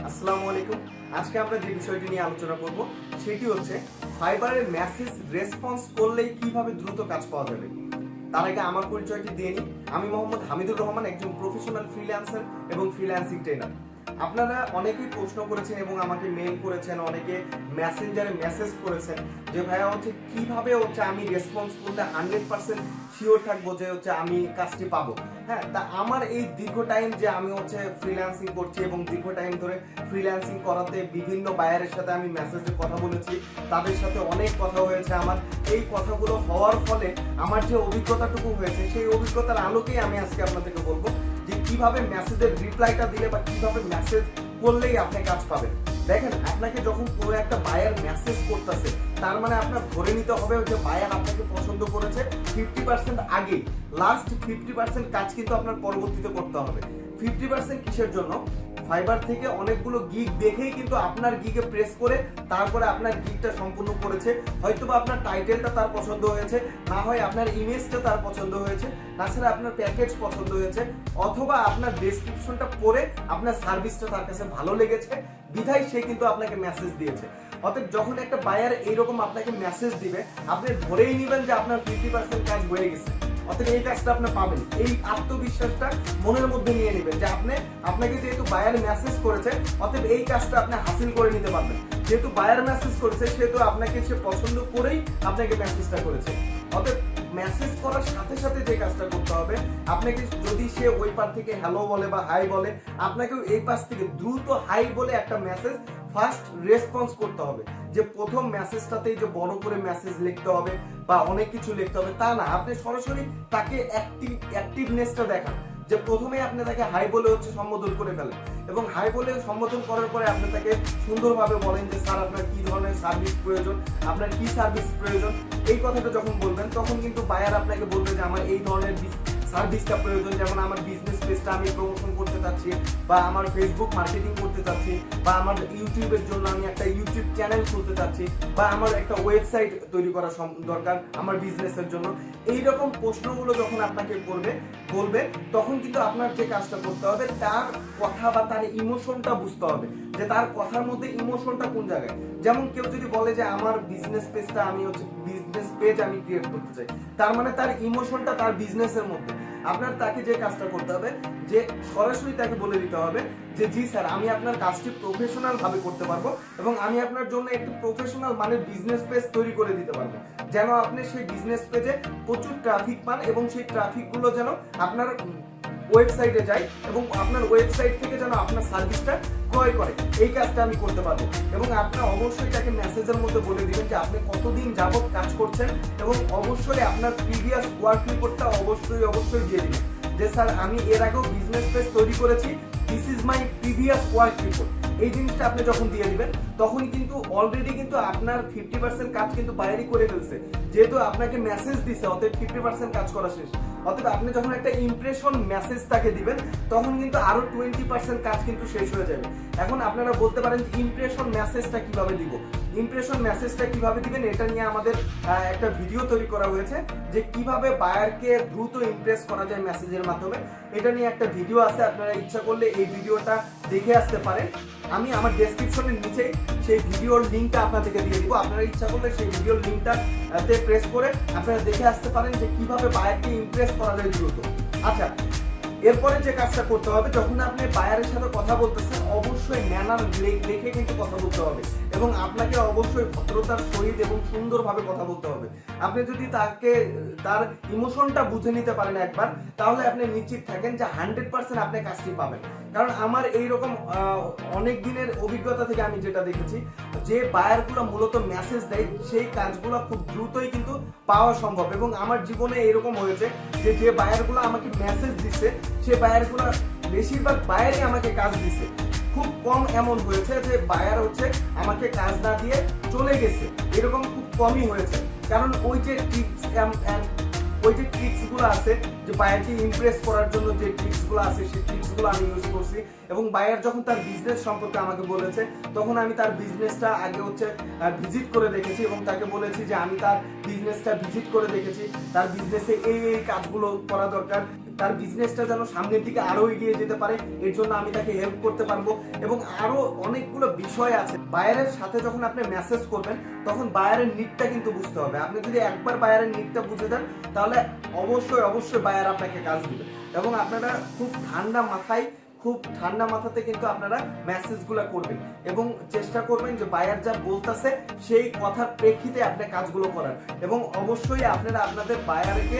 আসসালামু আলাইকুম। আজকে আমরা যে বিষয়টি নিয়ে আলোচনা করব সেটি হচ্ছে ফাইবারের মেসেজ রেসপন্স করলেই কিভাবে দ্রুত কাজ পাওয়া যাবে। তার আগে আমার পরিচয়টি দিয়ে নিই। আমি মোহাম্মদ হামিদুর রহমান, একজন প্রফেশনাল ফ্রিল্যান্সার এবং ফ্রিল্যান্সিং ট্রেনার। আপনারা অনেকেই প্রশ্ন করেছেন এবং আমাকে মেইল করেছেন, অনেকে মেসেঞ্জারে মেসেজ করেছেন যে ভাইয়া কিভাবে আমি রেসপন্স করলে 100% শিওর থাকবো যে আমি কাজটি পাবো। হ্যাঁ, তা আমার এই দীর্ঘ টাইম যে আমি ফ্রিল্যান্সিং করছি এবং দীর্ঘ টাইম ধরে ফ্রিল্যান্সিং করাতে বিভিন্ন বায়ারের সাথে আমি মেসেজে কথা বলেছি, তাদের সাথে অনেক কথা হয়েছে। আমার এই কথাগুলো হওয়ার ফলে আমার যে অভিজ্ঞতাটুকু হয়েছে সেই অভিজ্ঞতার আলোকেই আমি আজকে আপনাদেরকে বলবো যে কিভাবে মেসেজের রিপ্লাইটা দিলে বা কিভাবে মেসেজ করলেই আপনি কাজ পাবেন। দেখেন, আপনাকে যখন কোনো একটা বায়ার মেসেজ করতেছে তার মানে আপনার ধরে নিতে হবে যে বায়ার আপনাকে পছন্দ করেছে 50% আগে। লাস্ট 50% কাজ কিন্তু আপনার পরবর্তীতে করতে হবে। 50% কিসের জন্য? ফাইবার থেকে অনেকগুলো গিগ দেখেই কিন্তু আপনার গিগে প্রেস করে তারপরে আপনার গিগটা সম্পূর্ণ করেছে। হয়তোবা আপনার টাইটেলটা তার পছন্দ হয়েছে, না হয় আপনার ইমেজটা তার পছন্দ হয়েছে, না ছাড়া আপনার প্যাকেজ পছন্দ হয়েছে, অথবা আপনার ডেসক্রিপশনটা পড়ে আপনার সার্ভিসটা তার কাছে ভালো লেগেছে, বিধায় সে কিন্তু আপনাকে মেসেজ দিয়েছে। অতএব যখন একটা বায়ার এইরকম আপনাকে মেসেজ দিবে, আপনি ধরেই নেবেন যে আপনার 50% কাজ হয়ে গেছে। অতএব এই কাজটা আপনি পাবেন, এই আত্মবিশ্বাসটা মনের মধ্যে নিয়ে নেবেন যে আপনাকে যেহেতু বায়ার মেসেজ করেছে, অতএব এই কাজটা আপনি হাসিল করে নিতে পারবেন। যেহেতু বায়ার মেসেজ করেছে সেহেতু আপনাকে সে পছন্দ করেই আপনাকে মেসেজটা করেছে। অতএব মেসেজ করার সাথে সাথে যে কাজটা করতে হবে, আপনাকে যদি সে ওই পার থেকে হ্যালো বলে বা হাই বলে, আপনাকেও এই পাশ থেকে দ্রুত হাই বলে একটা মেসেজ ফার্স্ট রেসপন্স করতে হবে। যে প্রথম মেসেজটাতেই যে বড় করে মেসেজ লিখতে হবে বা অনেক কিছু লিখতে হবে তা না, আপনি সরাসরি তাকে অ্যাক্টিভনেসটা দেখান। যে প্রথমে আপনি তাকে হাই বলে সম্বোধন করে ফেলেন এবং হাই বলে সম্বোধন করার পরে আপনি তাকে সুন্দরভাবে বলেন যে স্যার আপনার কি ধরনের সার্ভিস প্রয়োজন, আপনার কি সার্ভিস প্রয়োজন। এই কথাটা যখন বলবেন তখন কিন্তু বায়ার আপনাকে বলবে যে আমার এই ধরনের সার্ভিসটা প্রয়োজন। যেমন আমার বিজনেস পেজটা আমি প্রমোশন করতে চাচ্ছি, বা আমার ফেসবুক মার্কেটিং করতে চাচ্ছি, বা আমার ইউটিউবের জন্য আমি একটা ইউটিউব চ্যানেল খুলতে চাচ্ছি, বা আমার একটা ওয়েবসাইট তৈরি করা দরকার আমার বিজনেসের জন্য। এইরকম প্রশ্নগুলো যখন আপনাকে বলবে তখন কিন্তু আপনার যে কাজটা করতে হবে, তার কথা বা তার ইমোশনটা বুঝতে হবে যে তার কথার মধ্যে ইমোশনটা কোন জায়গায়। যেমন কেউ যদি বলে যে আমার বিজনেস পেজটা বিজনেস পেজ আমি ক্রিয়েট করতে চাই, তার মানে তার ইমোশনটা তার বিজনেসের মধ্যে। আপনার তাকে যে কাজটা করতে হবে যে সরাসরি তাকে বলে দিতে হবে যে জি স্যার, আমি আপনার কাজটি প্রফেশনাল ভাবে করতে পারবো এবং আমি আপনার জন্য একটি প্রফেশনাল মানের বিজনেস পেজ তৈরি করে দিতে পারবো, যেন আপনি সেই বিজনেস পেজে প্রচুর ট্রাফিক পান এবং সেই ট্রাফিকগুলো যেন আপনার ওয়েবসাইটে যায় এবং আপনার ওয়েবসাইট থেকে যেন আপনার সার্ভিসটা ক্রয় করে। এই কাজটা আমি করতে পারবো। এবং আপনি অবশ্যই তাকে মেসেজের মধ্যে বলে দিবেন যে আপনি কতদিন যাবত কাজ করছেন এবং অবশ্যই আপনার প্রিভিয়াস ওয়ার্ক রিপোর্টটা অবশ্যই দিয়ে দিবেন যে স্যার আমি এর আগেও বিজনেস পেজ তৈরি করেছি, this is my previous work report. এই জিনিসটা আপনি যখন দিয়ে দিবেন তখন কিন্তু অলরেডি কিন্তু আপনার 50% কাজ কিন্তু বাইরে করে ফেলছে। যেহেতু আপনাকে মেসেজ দিছে, অতএব 50% কাজ করা শেষ। অতএব আপনি যখন একটা ইমপ্রেশন মেসেজ তাকে দিবেন তখন কিন্তু আরো 20% কাজ কিন্তু শেষ হয়ে যাবে। এখন আপনারা বলতে পারেন যে ইমপ্রেশন মেসেজটা কিভাবে দিব। ইমপ্রেশন মেসেজটা কিভাবে দিবেন এটা নিয়ে আমাদের একটা ভিডিও তৈরি করা হয়েছে যে কিভাবে বায়ারকে দ্রুত ইমপ্রেস করা যায় মেসেজের মাধ্যমে। এটা নিয়ে একটা ভিডিও আছে, আপনারা ইচ্ছা করলে এই ভিডিওটা দেখে আসতে পারেন। আমি আমার ডেসক্রিপশনের নিচে সেই ভিডিওর লিঙ্কটা আপনাদেরকে দিয়ে দিব। আপনারা ইচ্ছা করলে সেই ভিডিওর লিঙ্কটাতে প্রেস করে আপনারা দেখে আসতে পারেন যে কিভাবে বায়ারকে ইমপ্রেস করা যায় দ্রুত। আচ্ছা, এরপরে যে কাজটা করতে হবে, যখন আপনি বায়ারের সাথে কথা বলতেছেন অবশ্যই ম্যানার দেখে কিন্তু কথা বলতে হবে এবং আপনাকে অবশ্যই ভদ্রতার সহিত এবং সুন্দরভাবে কথা বলতে হবে। আপনি যদি তার ইমোশনটা বুঝে নিতে পারেন একবার, তাহলে আপনি নিশ্চিত থাকেন যে 100% আপনি কাজটি পাবেন। কারণ আমার এইরকম অনেক দিনের অভিজ্ঞতা থেকে আমি যেটা দেখেছি, যে বায়ারগুলো মূলত মেসেজ দেয় সেই কাজগুলো খুব দ্রুতই কিন্তু পাওয়া সম্ভব। এবং আমার জীবনে এরকম হয়েছে যে বায়ারগুলো আমাকে মেসেজ দিচ্ছে সে বায়ারগুলো বেশিরভাগ বায়ারই আমাকে কাজ দিছে। খুব কম এমন হয়েছে যে বায়ার আমাকে কাজ না দিয়ে চলে গেছে, এরকম খুব কমই হয়েছে। কারণ ওই যে ট্রিক্স গুলো আছে যে বায়ারকে ইমপ্রেস করার জন্য যে ট্রিক্সগুলো আছে সেই ট্রিক্সগুলো আমি ইউজ করছি। এবং বায়ার যখন তার বিজনেস সম্পর্কে আমাকে বলেছে তখন আমি তার বিজনেসটা আগে ভিজিট করে দেখেছি এবং তাকে বলেছি যে আমি তার বিজনেসটা ভিজিট করে দেখেছি, তার বিজনেসে এই কাজগুলো করা দরকার, তার বিজনেসটা যেন সামনের দিকে আরো এগিয়ে যেতে পারে, এর জন্য আমি তাকে হেল্প করতে পারবো। এবং আরো অনেকগুলো বিষয় আছে। বায়ারের সাথে যখন আপনি মেসেজ করবেন তখন বায়ারের নিডটা কিন্তু বুঝতে হবে। আপনি যদি একবার বায়ারের নিডটা বুঝে দেন তাহলে অবশ্যই বায়ার আপনাকে কাজ দিবে। এবং আপনারা খুব ঠান্ডা মাথাতে কিন্তু আপনারা মেসেজগুলো করবেন এবং চেষ্টা করবেন যে বায়ার যা বলতেছে সেই কথার প্রেক্ষিতে আপনি কাজগুলো করার। এবং অবশ্যই আপনারা আপনাদের বায়ারকে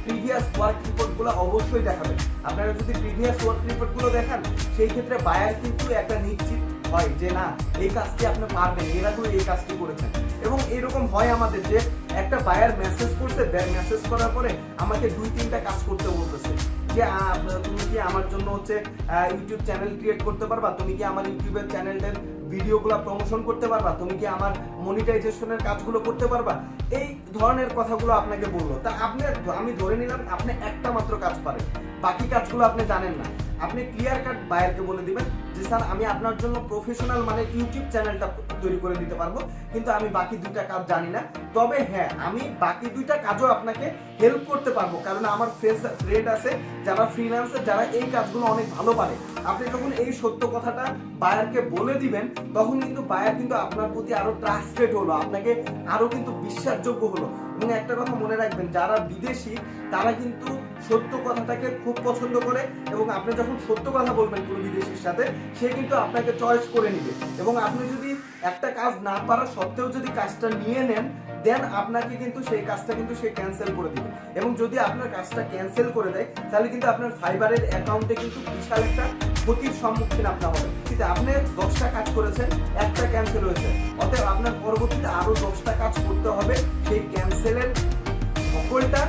প্রিভিয়াস ওয়ার্ক রিপোর্টগুলো অবশ্যই দেখাবেন। আপনারা যদি প্রিভিয়াস ওয়ার্ক রিপোর্টগুলো দেখান সেই ক্ষেত্রে বায়ার কিন্তু একটা নিশ্চিত হয় যে না এই কাজটি আপনি পারবেন, এরা তো এই কাজটি করেছেন। এবং এরকম হয় আমাদের যে একটা বায়ার মেসেজ করতে, মেসেজ করার পরে আমাকে 2-3টা কাজ করতে বলতেছে যে তুমি কি আমার জন্য ইউটিউব চ্যানেল ক্রিয়েট করতে পারবা, তুমি কি আমার ইউটিউবের চ্যানেলের ভিডিওগুলো প্রমোশন করতে পারবা, তুমি কি আমার মনিটাইজেশনের কাজগুলো করতে পারবা, এই ধরনের কথাগুলো আপনাকে বললো। তা আমি ধরে নিলাম আপনি একটা মাত্র কাজ পারেন, বাকি কাজগুলো আপনি জানেন না। আপনি ক্লিয়ার কাট বায়ারকে বলে দিবেন যে স্যার আমি আপনার জন্য প্রফেশনাল মানে ইউটিউব চ্যানেলটা তৈরি করে দিতে পারবো, কিন্তু আমি বাকি 2টা কাজ জানি না। তবে হ্যাঁ আমি বাকি 2টা কাজও আপনাকে হেল্প করতে পারবো, কারণ আমার ফ্রেন্ড আছে যারা ফ্রিল্যান্সার, যারা এই কাজগুলো অনেক ভালো পারে। আপনি যখন এই সত্য কথাটা বায়ারকে বলে দিবেন তখন কিন্তু বায়ার কিন্তু আপনার প্রতি আরো ট্রাস্টেড হলো, আপনাকে আরো কিন্তু বিশ্বাসযোগ্য হলো। এবং একটা কথা মনে রাখবেন, যারা বিদেশি তারা কিন্তু সত্য কথাটাকে খুব পছন্দ করে এবং আপনি যখন সত্য কথা বলবেন কোনো বিদেশির সাথে সে কিন্তু আপনাকে চয়েস করে নিবে। এবং আপনি যদি একটা কাজ না পারা সত্ত্বেও যদি কাজটা নিয়ে নেন দেন আপনাকে কিন্তু সেই কাজটা কিন্তু সে ক্যান্সেল করে দিবে। এবং যদি আপনার কাজটা ক্যান্সেল করে দেয় তাহলে কিন্তু আপনার ফাইবারের অ্যাকাউন্টে কিন্তু বিশাল একটা ক্ষতির সম্মুখীন আপনার হবে। কিন্তু আপনি 10টা কাজ করেছেন, একটা ক্যান্সেল হয়েছে, অতএব আপনার পরবর্তীতে আরো 10টা কাজ করতে হবে সেই ক্যান্সেলের সকলটা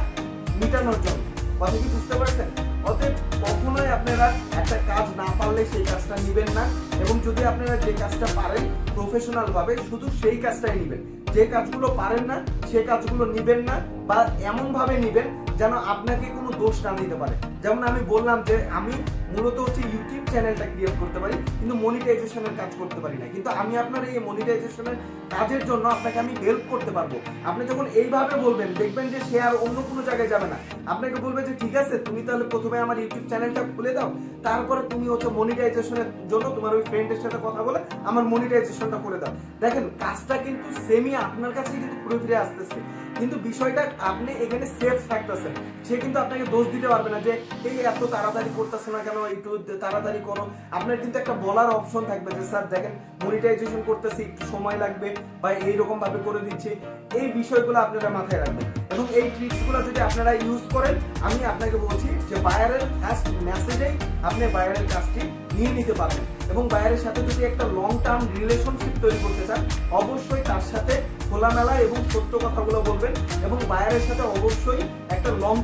মিটানোর জন্য। কথা কি বুঝতে পারছেন? অতএব কখনোই আপনারা একটা কাজ না পারলে সেই কাজটা নিবেন না। এবং যদি আপনারা যে কাজটা পারেন প্রফেশনাল ভাবে শুধু সেই কাজটাই নিবেন, যে কাজগুলো পারেন না সে কাজগুলো নিবেন না, বা এমন ভাবে নিবেন যেন আপনাকে কোনো দোষ না দিতে পারে। যেমন আমি বললাম যে আমি মূলত ইউটিউব চ্যানেলটা ক্রিয়েট করতে পারি কিন্তু মনিটাইজেশনের কাজ করতে পারি না, কিন্তু আমি আপনার এই মনিটাইজেশনের কাজের জন্য আপনাকে আমি হেল্প করতে পারবো। আপনি যখন এইভাবে বলবেন দেখবেন যে সে আর অন্য কোনো জায়গায় যাবে না, আপনাকে বলবে যে ঠিক আছে তুমি তাহলে প্রথমে আমার ইউটিউব চ্যানেলটা খুলে দাও, তারপরে তুমি মনিটাইজেশনের জন্য তোমার ওই ফ্রেন্ডের সাথে কথা বলে আমার মনিটাইজেশনটা করে দাও। দেখেন কাজটা কিন্তু সেমই আপনার কাছে কিন্তু ঘুরে ফিরে আসতেছে, কিন্তু বিষয়টা আপনি এখানে সেফ থাকতেছেন। সে কিন্তু আপনাকে দোষ দিতে পারবে না যে এই এত তাড়াতাড়ি করতেছে না কেন, একটু তাড়াতাড়ি করো। আপনার কিন্তু একটা বলার অপশন থাকবে যে স্যার দেখেন মনিটাইজেশন করতেছি একটু সময় লাগবে বা এইরকম ভাবে করে দিচ্ছি। এই বিষয়গুলো আপনারা মাথায় রাখবেন এবং এই ট্রিক্সগুলো যদি আপনারা ইউজ করেন আমি আপনাকে বলছি যে বায়ারের ফার্স্ট মেসেজেই আপনি বায়ারের কাজটি নিয়ে নিতে পারবেন। এবং বায়ারের সাথে যদি একটা লং টার্ম রিলেশনশিপ তৈরি করতে চান অবশ্যই তার সাথে খোলামেলা এবং সত্য কথাগুলো বলবেন এবং বায়ারের সাথে অবশ্যই একটা লং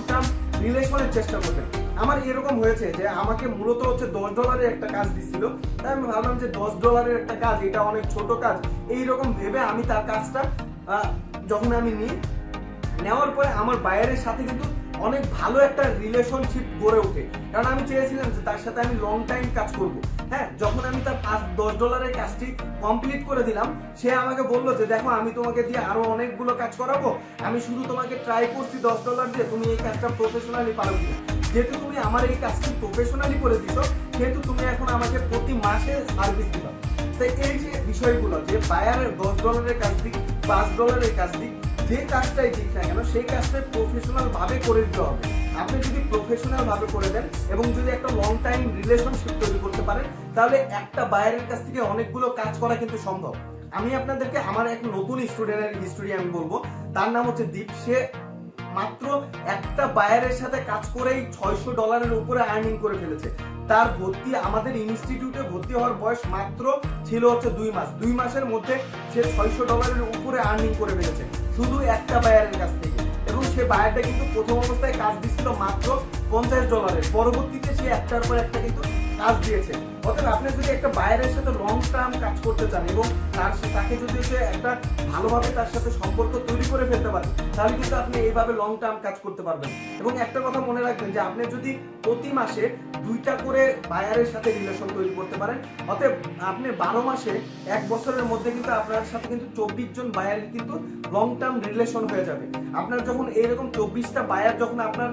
টার্ম রিলেশনের চেষ্টা করবেন। আমার এরকম হয়েছে যে আমাকে মূলত $10 একটা কাজ দিছিল, তাই আমি ভাবলাম যে $10 একটা কাজ এটা অনেক ছোট কাজ, এইরকম ভেবে আমি তার কাজটা যখন আমি নেওয়ার পরে আমার বায়ারের সাথে কিন্তু অনেক ভালো একটা রিলেশনশিপ গড়ে ওঠে, কারণ আমি চেয়েছিলাম যে তার সাথে আমি লং টাইম কাজ করব। হ্যাঁ, যখন আমি তার $10 কাজটি কমপ্লিট করে দিলাম সে আমাকে বললো যে দেখো আমি তোমাকে দিয়ে আরো অনেকগুলো কাজ করাবো, আমি শুধু তোমাকে ট্রাই করছি $10 দিয়ে, তুমি এই কাজটা প্রফেশনালি পারো কিনা। যেহেতু তুমি আমার এই কাজটি প্রফেশনালি করে দিছো সেহেতু তুমি এখন আমাকে প্রতি মাসে সার্ভিস দিবা। তাই এই যে বিষয়গুলো যে বায়ারের $10 কাজ দিক $5 কাজ দিক যে কাজটাই দিক না কেন সেই কাজটা প্রফেশনাল ভাবে করে দিতে হবে। আপনি যদি প্রফেশনাল ভাবে করে দেন এবং যদি একটা লং টাইম রিলেশনশিপ তৈরি করতে পারেন তাহলে একটা বায়ারের কাছ থেকে অনেকগুলো কাজ করা কিন্তু সম্ভব। আমি আপনাদেরকে আমার এক নতুন স্টুডেন্টের হিস্টোরি আমি বলবো, তার নাম দীপ। সে মাত্র একটা বায়ারের সাথে কাজ করেই $600 উপরে আর্নিং করে ফেলেছে। তার ভর্তি আমাদের ইনস্টিটিউটে ভর্তি হওয়ার বয়স মাত্র ছিল 2 মাস। 2 মাসের মধ্যে সে $600 উপরে আর্নিং করে ফেলেছে শুধু একটা বায়ারের কাছ থেকে। এবং সে বায়ারটা কিন্তু প্রথম অবস্থায় কাজ দিচ্ছিল মাত্র $50, পরবর্তীতে সে একটার পর একটা কিন্তু কাজ দিয়েছে। অতএব আপনি যদি একটা বায়ারের সাথে লং টার্ম কাজ করতে চান এবং তাকে যদি সে একটা ভালোভাবে তার সাথে সম্পর্ক তৈরি করে ফেলতে পারেন, তাহলে কিন্তু আপনি এইভাবে লং টার্ম কাজ করতে পারবেন। এবং একটা কথা মনে রাখবেন যে আপনি যদি প্রতি মাসে 2টা করে বায়ারের সাথে রিলেশন তৈরি করতে পারেন, অতএব আপনি 12 মাসে 1 বছরের মধ্যে কিন্তু আপনার সাথে কিন্তু 24 জন বায়ার কিন্তু লং টার্ম রিলেশন হয়ে যাবে। আপনার যখন এইরকম 24টা বায়ার যখন আপনার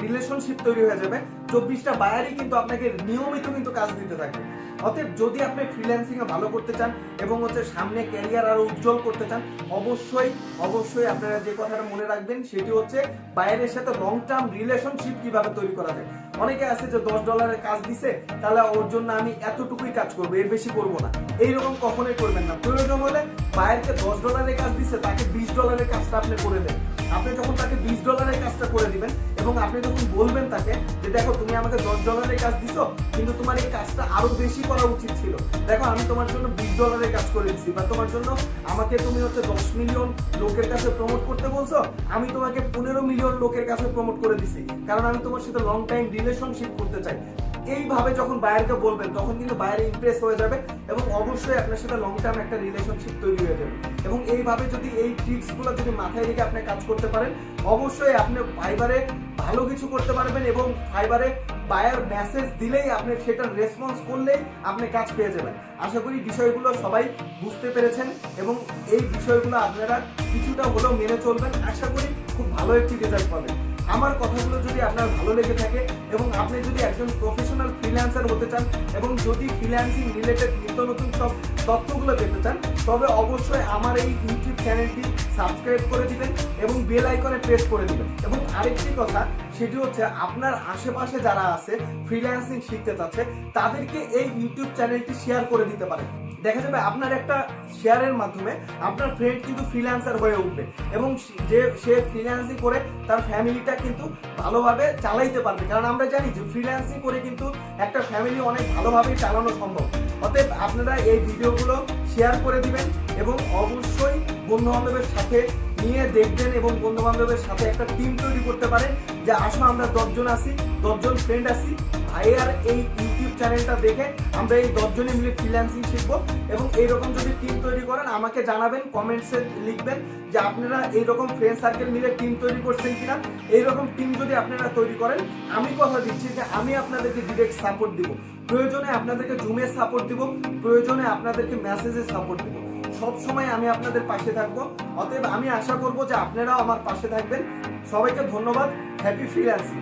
রিলেশনশিপ তৈরি হয়ে যাবে, 24টা বায়ারই কিন্তু আপনাকে নিয়মিত কিন্তু কাজ দিতে থাকবে। অতএব যদি আপনি ফ্রিল্যান্সিং এ ভালো করতে চান এবং সামনে ক্যারিয়ার আরো উজ্জ্বল করতে চান, অবশ্যই আপনারা যে কথাটা মনে রাখবেন সেটি হচ্ছে বায়ারের সাথে লং টার্ম রিলেশনশিপ কিভাবে তৈরি করা যায়। অনেকে আছে যে $10 কাজ দিছে, তাহলে ওর জন্য আমি এতটুকুই কাজ করবো, এর বেশি করবো না। এইরকম কখনোই করবেন না। প্রয়োজন হলে বায়ারকে $10 কাজ দিছে, তাকে $20 কাজটা আপনি করে দেন। আপনি যখন তাকে $20 কাজটা করে দিবেন এবং আপনি যখন বলবেন তাকে যে দেখো তুমি আমাকে $10 কাজ দিছো, কিন্তু তোমার এই কাজটা আরো বেশি করা উচিত ছিল, দেখো আমি তোমার জন্য $20 কাজ করে দিচ্ছি, বা তোমার জন্য আমাকে তুমি 10 মিলিয়ন লোকের কাছে প্রমোট করতে বলছো, আমি তোমাকে 15 মিলিয়ন লোকের কাছে প্রমোট করে দিছি, কারণ আমি তোমার সাথে লং টাইম রিলেশনশিপ করতে চাই। এইভাবে যখন বায়ারকে বলবেন তখন কিন্তু বায়ার ইমপ্রেস হয়ে যাবে এবং অবশ্যই আপনার সাথে লং টার্ম একটা রিলেশনশিপ তৈরি হয়ে যাবে। এবং এইভাবে যদি এই ট্রিক্সগুলো যদি মাথায় রেখে আপনি কাজ করতে পারেন, অবশ্যই আপনি ফাইবারে ভালো কিছু করতে পারবেন এবং ফাইবারে বায়ার মেসেজ দিলেই আপনি সেটার রেসপন্স করলেই আপনি কাজ পেয়ে যাবেন। আশা করি বিষয়গুলো সবাই বুঝতে পেরেছেন এবং এই বিষয়গুলো আপনারা কিছুটা হলেও মেনে চলবেন। আশা করি খুব ভালো একটি রেজাল্ট পাবেন। আমার কথাগুলো যদি আপনার ভালো লেগে থাকে এবং আপনি যদি একজন প্রফেশনাল ফ্রিল্যান্সার হতে চান এবং যদি ফ্রিল্যান্সিং রিলেটেড নিত্য নতুন সব তথ্যগুলো পেতে চান, তবে অবশ্যই আমার এই ইউটিউব চ্যানেলটি সাবস্ক্রাইব করে দিবেন এবং বেল আইকনে প্রেস করে দিবেন। এবং আরেকটি কথা, সেটি হচ্ছে আপনার আশেপাশে যারা আছে ফ্রিল্যান্সিং শিখতে চাচ্ছে, তাদেরকে এই ইউটিউব চ্যানেলটি শেয়ার করে দিতে পারেন। দেখা যাবে আপনার একটা শেয়ারের মাধ্যমে আপনার ফ্রেন্ড কিন্তু ফ্রিল্যান্সার হয়ে উঠবে এবং সে ফ্রিল্যান্সিং করে তার ফ্যামিলিটা কিন্তু ভালোভাবে চালাইতে পারবে। কারণ আমরা জানি যে ফ্রিল্যান্সিং করে কিন্তু একটা ফ্যামিলি অনেক ভালোভাবেই চালানো সম্ভব। অতএব আপনারা এই ভিডিওগুলো শেয়ার করে দিবেন এবং অবশ্যই বন্ধু বান্ধবের সাথে নিয়ে দেখবেন এবং বন্ধু বান্ধবের সাথে একটা টিম তৈরি করতে পারেন যে আসো আমরা 10 জন আছি, 10 জন ফ্রেন্ড আছি, ভাইয়ার এই ইউটিউব চ্যানেলটা দেখে আমরা এই 10 জনে মিলে ফ্রিল্যান্সিং শিখবো। এবং এইরকম যদি টিম তৈরি করেন আমাকে জানাবেন, কমেন্টসে লিখবেন যে আপনারা এইরকম ফ্রেন্ড সার্কেল মিলে টিম তৈরি করছেন কিনা। এইরকম টিম যদি আপনারা তৈরি করেন, আমি কথা দিচ্ছি যে আমি আপনাদেরকে ডিরেক্ট সাপোর্ট দিব, প্রয়োজনে আপনাদেরকে জুমে সাপোর্ট দিব, প্রয়োজনে আপনাদেরকে মেসেজে সাপোর্ট দিব। সব সময় আমি আপনাদের পাশে থাকবো। অতএব আমি আশা করব যে আপনারাও আমার পাশে থাকবেন। সবাইকে ধন্যবাদ। Happy freelancing.